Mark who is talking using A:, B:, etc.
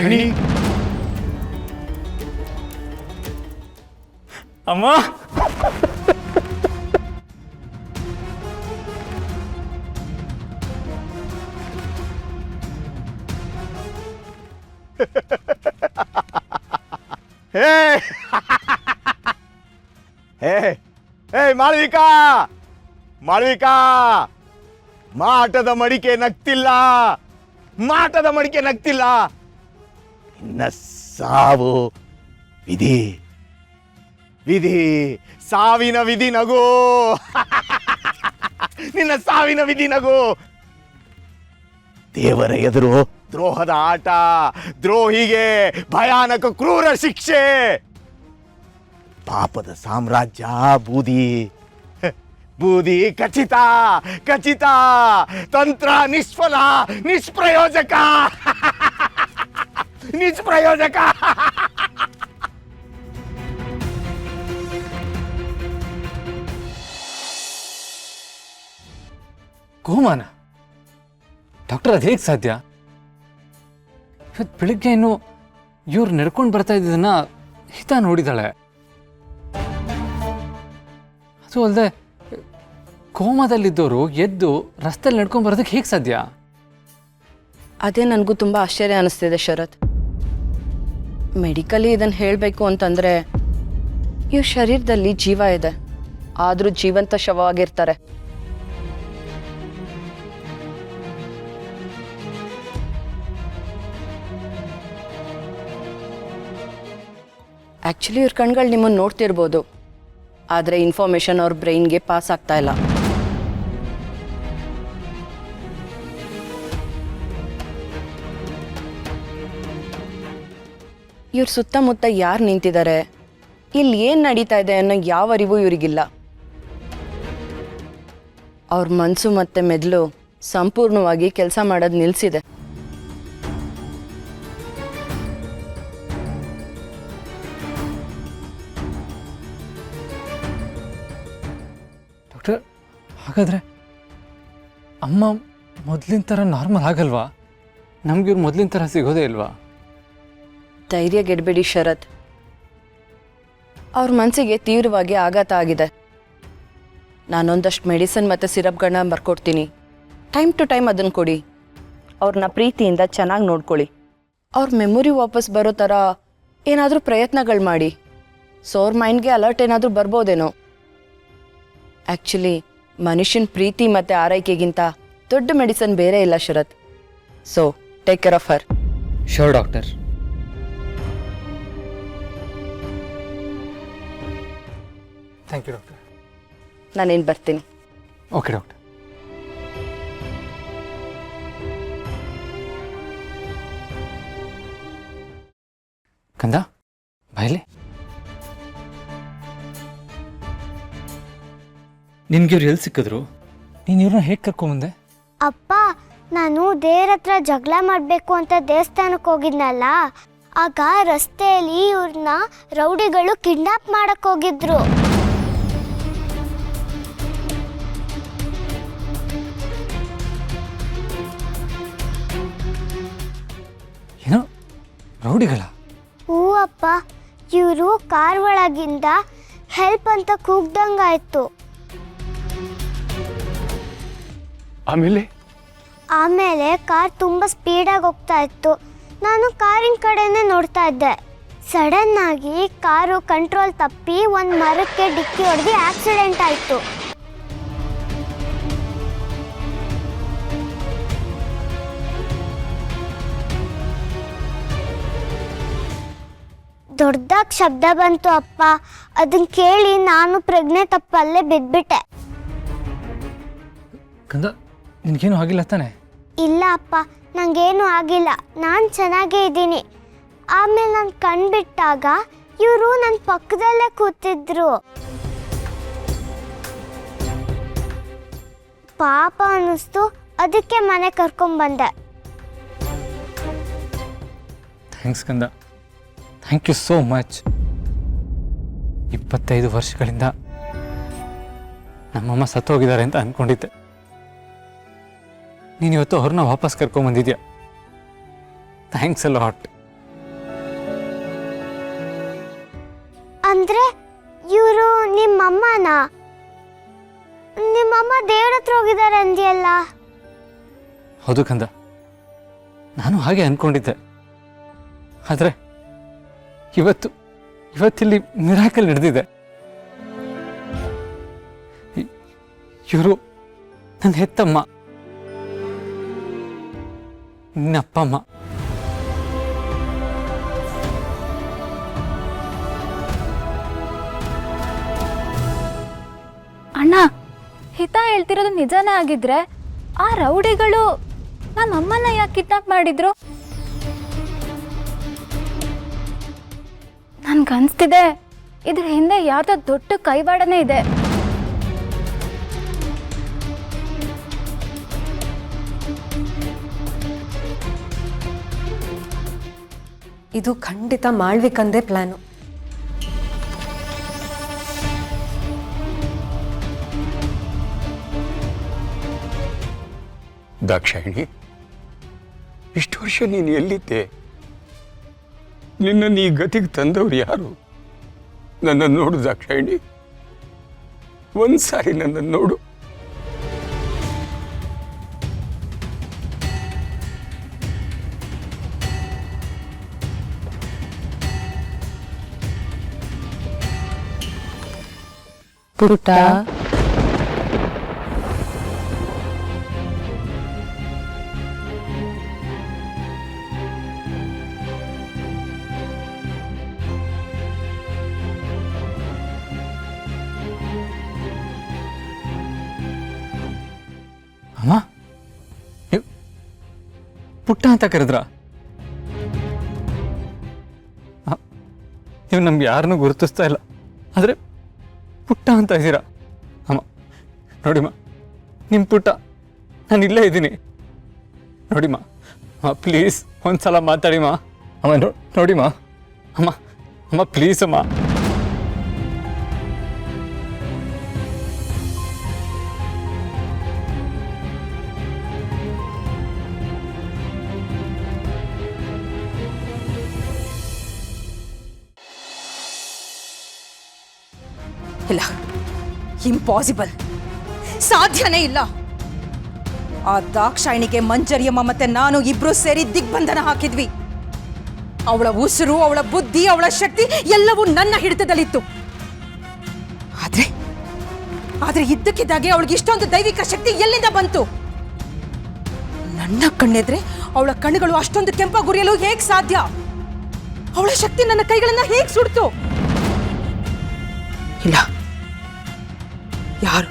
A: ದಾಕ್ಷಾಯಿಣಿ
B: ಅಮ್ಮ
A: ಹೇ ಹೇ ಹೇ ಮಾಳವಿಕಾ ಮಾಳವಿಕಾ ಮಾಟದ ಮಡಿಕೆ ನಗ್ತಿಲ್ಲ ಮಾಟದ ಮಡಿಕೆ ನಗ್ತಿಲ್ಲ ನಿನ್ನ ಸಾವು ವಿಧಿ ವಿಧಿ ಸಾವಿನ ವಿಧಿ ನಗು ನಿನ್ನ ಸಾವಿನ ವಿಧಿ ನಗು ದೇವರ ಎದುರು ದ್ರೋಹದ ಆಟ ದ್ರೋಹಿಗೆ ಭಯಾನಕ ಕ್ರೂರ ಶಿಕ್ಷೆ ಪಾಪದ ಸಾಮ್ರಾಜ್ಯ ಬೂದಿ ಬೂದಿ ಖಚಿತ ಖಚಿತ ತಂತ್ರ ನಿಷ್ಫಲ ನಿಷ್ಪ್ರಯೋಜಕ ನಿಷ್ಪ್ರಯೋಜಕ
B: ಗೋಮಾನ ಡಾಕ್ಟರ್ ಅದು ಹೇಗೆ ಸಾಧ್ಯ? ಇವತ್ತು ಬೆಳಿಗ್ಗೆ ಇನ್ನು ಇವ್ರು ನಡ್ಕೊಂಡು ಬರ್ತಾ ಇದ್ದದನ್ನ ಹಿತ ನೋಡಿದಾಳೆ. ಅದು ಅಲ್ಲದೆ ಕೋಮಾದಲ್ಲಿದ್ದವರು ಎದ್ದು ರಸ್ತೆಯಲ್ಲಿ ನಡ್ಕೊಂಡು ಬರೋದಕ್ಕೆ ಹೇಗೆ ಸಾಧ್ಯ?
C: ಅದೇ ನನಗೂ ತುಂಬ ಆಶ್ಚರ್ಯ ಅನಿಸ್ತಿದೆ ಶರತ್. ಮೆಡಿಕಲಿ ಇದನ್ನು ಹೇಳಬೇಕು ಅಂತಂದರೆ ಇವ್ರ ಶರೀರದಲ್ಲಿ ಜೀವ ಇದೆ, ಆದರೂ ಜೀವಂತ ಶವವಾಗಿರ್ತಾರೆ. ಆ್ಯಕ್ಚುಲಿ ಇವ್ರ ಕಣ್ಗಳು ನಿಮ್ಮನ್ನು ನೋಡ್ತಿರ್ಬೋದು, ಆದರೆ ಇನ್ಫಾರ್ಮೇಷನ್ ಅವ್ರ ಬ್ರೈನ್ಗೆ ಪಾಸ್ ಆಗ್ತಾ ಇಲ್ಲ. ಇವ್ರ ಸುತ್ತಮುತ್ತ ಯಾರು ನಿಂತಿದ್ದಾರೆ, ಇಲ್ಲಿ ಏನು ನಡೀತಾ ಇದೆ ಅನ್ನೋ ಯಾವ ಅರಿವು ಇವರಿಗಿಲ್ಲ. ಅವ್ರ ಮನಸ್ಸು ಮತ್ತು ಮೆದುಳು ಸಂಪೂರ್ಣವಾಗಿ ಕೆಲಸ ಮಾಡೋದು ನಿಲ್ಲಿಸಿದೆ.
B: ಡಾಕ್ಟರ್, ಹಾಗಾದರೆ ಅಮ್ಮ ಮೊದಲಿನ ಥರ ನಾರ್ಮಲ್ ಆಗಲ್ವಾ? ನಮ್ಗೆ ಇವ್ರು ಮೊದಲಿನ ಥರ ಸಿಗೋದೇ ಇಲ್ವಾ?
C: ಧೈರ್ಯಗೆಡಬೇಡಿ ಶರತ್. ಅವ್ರ ಮನಸ್ಸಿಗೆ ತೀವ್ರವಾಗಿ ಆಘಾತ ಆಗಿದೆ. ನಾನೊಂದಷ್ಟು ಮೆಡಿಸಿನ್ ಮತ್ತು ಸಿರಪ್ಗಳನ್ನ ಬರ್ಕೊಡ್ತೀನಿ. ಟೈಮ್ ಟು ಟೈಮ್ ಅದನ್ನು ಕೊಡಿ. ಅವ್ರನ್ನ ಪ್ರೀತಿಯಿಂದ ಚೆನ್ನಾಗಿ ನೋಡ್ಕೊಳ್ಳಿ. ಅವ್ರ ಮೆಮೊರಿ ವಾಪಸ್ ಬರೋ ಥರ ಏನಾದರೂ ಪ್ರಯತ್ನಗಳು ಮಾಡಿ. ಸೊ ಅವ್ರ ಮೈಂಡ್ಗೆ ಅಲರ್ಟ್ ಏನಾದರೂ ಬರ್ಬೋದೇನೋ. ಆ್ಯಕ್ಚುಲಿ ಮನುಷ್ಯನ ಪ್ರೀತಿ ಮತ್ತು ಆರೈಕೆಗಿಂತ ದೊಡ್ಡ ಮೆಡಿಸಿನ್ ಬೇರೆ ಇಲ್ಲ Sharath. So take care of her.
B: Sure doctor. Thank you doctor.
C: ನಾನೇನು ಬರ್ತೀನಿ.
B: Okay doctor. ಕಂದ ಬಾಯ್ಲಿ. ನಿನ್ಗೆ ಇವ್ರು ಎಲ್ಲಿ ಸಿಕ್ಕಿದ್ರು? ನೀನು ಇವ್ರನ್ನ ಹೇಗೆ ಕರ್ಕೊಂಬಂದೆ?
D: ಅಪ್ಪ, ನಾನು ದೇವ್ರ ಹತ್ರ ಜಗಳ ಮಾಡಬೇಕು ಅಂತ ದೇವಸ್ಥಾನಕ್ಕೆ ಹೋಗಿದ್ನಲ್ಲ, ಆಗ ರಸ್ತೆಯಲ್ಲಿ ಇವ್ರನ್ನ ರೌಡಿಗಳು ಕಿಡ್ನಾಪ್ ಮಾಡಕ್ಕೆ ಹೋಗಿದ್ರು.
B: ಏನೋ ರೌಡಿಗಳ?
D: ಹೂ ಅಪ್ಪ, ಇವರು ಕಾರ್ ಒಳಗಿಂದ ಹೆಲ್ಪ್ ಅಂತ ಕೂಗ್ದಂಗಾಯ್ತು. ಆಮೇಲೆ ಕಾರ್ ತುಂಬ ಸ್ಪೀಡಾಗಿ ಹೋಗ್ತಾ ಇತ್ತು. ನಾನು ಕಾರಿನ ಕಡೆನೇ ನೋಡ್ತಾ ಇದ್ದೆ. ಸಡನ್ ಆಗಿ ಕಾರು ಕಂಟ್ರೋಲ್ ತಪ್ಪಿ ಒಂದು ಮರಕ್ಕೆ ಡಿಕ್ಕಿ ಹೊಡೆದು ಆಕ್ಸಿಡೆಂಟ್ ಆಯಿತು. ದೊಡ್ಡದಾಗಿ ಶಬ್ದ ಬಂತು ಅಪ್ಪ. ಅದನ್ನ ಕೇಳಿ ನಾನು ಪ್ರಜ್ಞೆ ತಪ್ಪಲ್ಲೇ ಬಿದ್ಬಿಟ್ಟೆ.
B: ಕಂದ, ನಿನ್ಗೇನು ಆಗಿಲ್ಲ ತಾನೆ?
D: ಇಲ್ಲ ಅಪ್ಪ, ನನಗೇನು ಆಗಿಲ್ಲ, ನಾನು ಚೆನ್ನಾಗೇ ಇದ್ದೀನಿ. ಆಮೇಲೆ ನಾನು ಕಣ್ಬಿಟ್ಟಾಗ ಇವರು ನನ್ನ ಪಕ್ಕದಲ್ಲೇ ಕೂತಿದ್ರು. ಪಾಪ ಅನ್ನಿಸ್ತು, ಅದಕ್ಕೆ ಮನೆ ಕರ್ಕೊಂಡ್ಬಂದೆ.
B: ಥ್ಯಾಂಕ್ಸ್ ಕಂದ, ಥ್ಯಾಂಕ್ ಯು ಸೋ ಮಚ್. 25 ವರ್ಷಗಳಿಂದ ನಮ್ಮಮ್ಮ ಸತ್ತೋಗಿದ್ದಾರೆ ಅಂತ ಅಂದ್ಕೊಂಡಿದ್ದೆ. ನೀನು ಇವತ್ತು ಅವ್ರನ್ನ ವಾಪಸ್ ಕರ್ಕೊಂಬಂದಿದ್ಯಾ. Thanks a lot.
D: ಅಂದ್ರೆ ಇವರು ನಿಮ್ಮಮ್ಮನಾ? ನಿಮ್ಮಮ್ಮ ದೇವ್ರ ಹತ್ರ ಹೋಗಿದ್ದಾರೆ ಅಂದ್ಯಲ್ಲ.
B: ಹೌದು ಕಂದ, ನಾನು ಹಾಗೆ ಅನ್ಕೊಂಡಿದ್ದೆ. ಆದರೆ ಇವತ್ತಿಲ್ಲಿ ಮಿರಾಕಲ್ ನಡೆದಿದೆ. ಇವರು ನನ್ನ ಹೆತ್ತಮ್ಮ, ನಿನ್ನಪ್ಪಮ್ಮ.
E: ಅಣ್ಣ, ಹಿತ ಹೇಳ್ತಿರೋದು ನಿಜಾನೇ ಆಗಿದ್ರೆ ಆ ರೌಡಿಗಳು ನಮ್ಮಮ್ಮನ ಯಾಕೆ ಕಿಡ್ನಾಪ್ ಮಾಡಿದ್ರು? ನನ್ಗನ್ಸ್ತಿದೆ ಇದ್ರ ಹಿಂದೆ ಯಾವ್ದೋ ದೊಡ್ಡ ಕೈವಾಡನೇ ಇದೆ.
F: ಇದು ಖಂಡಿತ ಮಾಳ್ವಿಕಂದೇ ಪ್ಲಾನು.
G: ದಾಕ್ಷಾಯಿಣಿ, ಇಷ್ಟು ವರ್ಷ ನೀನು ಎಲ್ಲಿದ್ದೆ? ನಿನ್ನನ್ನು ಈ ಗತಿಗೆ ತಂದವರು ಯಾರು? ನನ್ನನ್ನು ನೋಡು ದಾಕ್ಷಾಯಿಣಿ, ಒಂದ್ಸಾರಿ ನನ್ನನ್ನು ನೋಡು.
F: ಪುಟ್ಟ,
B: ಅಮ್ಮ, ನೀವು ಪುಟ್ಟ ಅಂತ ಕರೆದ್ರ? ನೀವು ನಮ್ಗೆ ಯಾರನ್ನೂ ಗುರುತಿಸ್ತಾ ಇಲ್ಲ, ಆದರೆ ಪುಟ್ಟ ಅಂತ ಇದ್ದೀರಾ. ಅಮ್ಮ ನೋಡಿಮ್ಮ, ನಿಮ್ಮ ಪುಟ್ಟ ನಾನು ಇಲ್ಲೇ ಇದ್ದೀನಿ ನೋಡಿಮ್ಮ. ಪ್ಲೀಸ್ ಒಂದ್ಸಲ ಮಾತಾಡಿಮ್ಮ. ಅಮ್ಮ ನೋಡಿಮ್ಮ. ಅಮ್ಮ ಪ್ಲೀಸ್ ಅಮ್ಮ.
H: ಇಲ್ಲ, ಇಂಪಾಸಿಬಲ್, ಸಾಧ್ಯನೇ ಇಲ್ಲ. ಆ ದಾಕ್ಷಾಯಿಣಿಗೆ ಮಂಜರಿಯಮ್ಮ ಮತ್ತೆ ನಾನು ಇಬ್ರು ಸೇರಿ ದಿಗ್ಬಂಧನ ಹಾಕಿದ್ವಿ. ಅವಳ ಉಸಿರು, ಅವಳ ಬುದ್ಧಿ, ಅವಳ ಶಕ್ತಿ ಎಲ್ಲವೂ ನನ್ನ ಹಿಡಿತದಲ್ಲಿತ್ತು. ಆದ್ರೆ ಇದ್ದಕ್ಕಿದ್ದಾಗೆ ಅವಳಿಗೆ ಇಷ್ಟೊಂದು ದೈವಿಕ ಶಕ್ತಿ ಎಲ್ಲಿಂದ ಬಂತು? ನನ್ನ ಕಣ್ಣೆದ್ರೆ ಅವಳ ಕಣ್ಣುಗಳು ಅಷ್ಟೊಂದು ಕೆಂಪಾಗುರಿಯಲು ಹೇಗ್ ಸಾಧ್ಯ? ಅವಳ ಶಕ್ತಿ ನನ್ನ ಕೈಗಳನ್ನ ಹೇಗ್ ಸುಡ್ತು? ಇಲ್ಲ, ಯಾರು